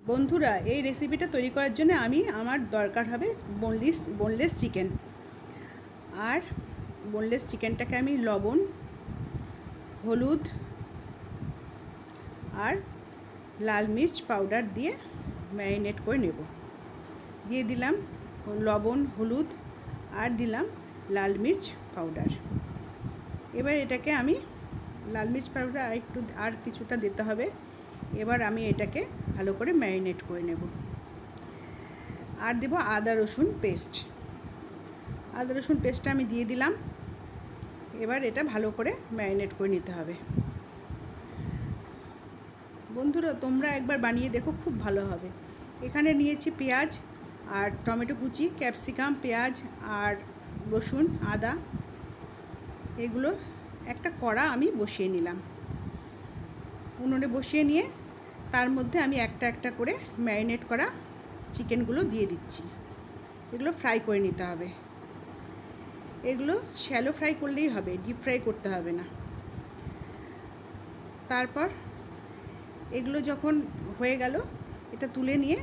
বন্ধুরা, এই রেসিপিটা তৈরি করার জন্য আমার দরকার হবে বোনলেস চিকেন। আর বোনলেস চিকেনটাকে আমি লবণ, হলুদ আর লাল মির্চ পাউডার দিয়ে ম্যারিনেট করে নেব। দিয়ে দিলাম লবণ, হলুদ আর দিলাম লাল মির্চ পাউডার। এবার এটাকে আমি লাল মির্চ পাউডার আর কিছুটা দিতে হবে। এবার আমি এটাকে ভালো করে ম্যারিনেট করে নেব। আর দেব আদা রসুন পেস্টটা আমি দিয়ে দিলাম। এবার এটা ভালো করে ম্যারিনেট করে নিতে হবে। বন্ধুরা, তোমরা একবার বানিয়ে দেখো, খুব ভালো হবে। এখানে নিয়েছি পেঁয়াজ আর টমেটো কুচি, ক্যাপসিকাম, পেঁয়াজ আর রসুন, আদা, এগুলো একটা কড়া আমি বসিয়ে নিলাম। উনুনে বসিয়ে নিয়ে তার মধ্যে আমি একটা একটা করে ম্যারিনেট করা চিকেনগুলো দিয়ে দিচ্ছি। এগুলো ফ্রাই করে নিতে হবে। এগুলো শ্যালো ফ্রাই করলেই হবে, ডিপ ফ্রাই করতে হবে না। তারপর এগুলো যখন হয়ে গেল, এটা তুলে নিয়ে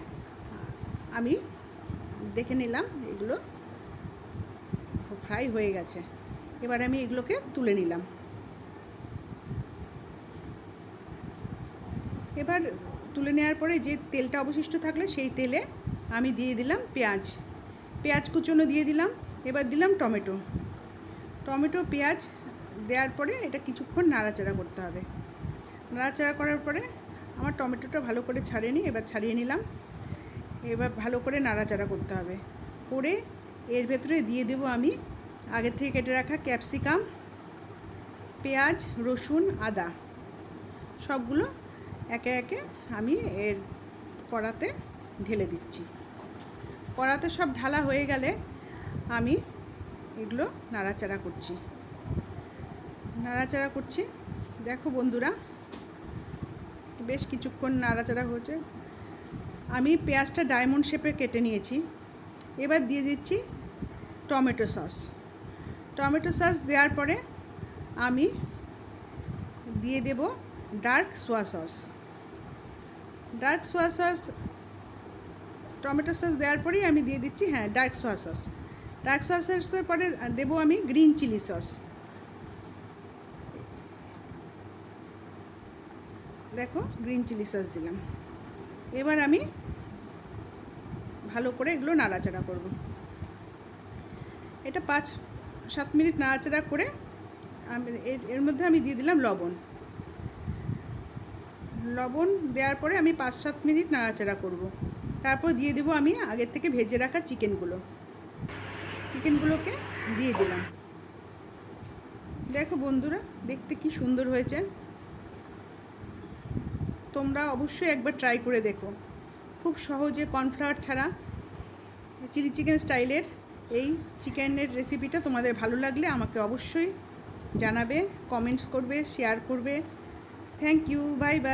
আমি দেখে নিলাম এগুলো ফ্রাই হয়ে গেছে। এবার আমি এগুলোকে তুলে নিলাম। এবার তুলে নেওয়ার পরে যে তেলটা অবশিষ্ট থাকলে সেই তেলে আমি দিয়ে দিলাম পেঁয়াজ কুচনো দিয়ে দিলাম। এবার দিলাম টমেটো পেঁয়াজ দেওয়ার পরে এটা কিছুক্ষণ নাড়াচাড়া করতে হবে। নাড়াচাড়া করার পরে আমার টমেটোটা ভালো করে এবার ছাড়িয়ে নিলাম। এবার ভালো করে নাড়াচাড়া করতে হবে। করে এর ভেতরে দিয়ে দেব আমি আগে থেকে কেটে রাখা ক্যাপসিকাম, পেঁয়াজ, রসুন, আদা সবগুলো একে একে আমি এর কড়াতে ঢেলে দিচ্ছি। কড়াতে সব ঢালা হয়ে গেলে আমি এগুলো নাড়াচাড়া করছি। দেখো বন্ধুরা, বেশ কিছুক্ষণ নাড়াচাড়া হচ্ছে। আমি পেঁয়াজটা ডায়মন্ড শেপে কেটে নিয়েছি। এবার দিয়ে দিচ্ছি টমেটো সস দেওয়ার পরে আমি দিয়ে দেব dark soya sauce. Tomato sauce দেওয়ার পরেই আমি দিয়ে দিচ্ছি ডার্ক সোয়া সসের পরে দেবো আমি গ্রিন চিলি সস। দেখো, গ্রিন চিলি সস দিলাম। এবার আমি ভালো করে এগুলো নাড়াচাড়া করব। এটা 5-7 মিনিট নাড়াচাড়া করে এর মধ্যে আমি দিয়ে দিলাম লবণ দেওয়ার পরে আমি 5-7 মিনিট নাড়াচাড়া করব। তারপর দিয়ে দেবো আমি আগের থেকে ভেজে রাখা চিকেনগুলোকে দিয়ে দিলাম। দেখো বন্ধুরা, দেখতে কি সুন্দর হয়েছে। তোমরা অবশ্যই একবার ট্রাই করে দেখো। খুব সহজে কর্নফ্লাওয়ার ছাড়া চিলি চিকেন স্টাইলের এই চিকেনের রেসিপিটা তোমাদের ভালো লাগলে আমাকে অবশ্যই জানাবে, কমেন্টস করবে, শেয়ার করবে। Thank you, bye by.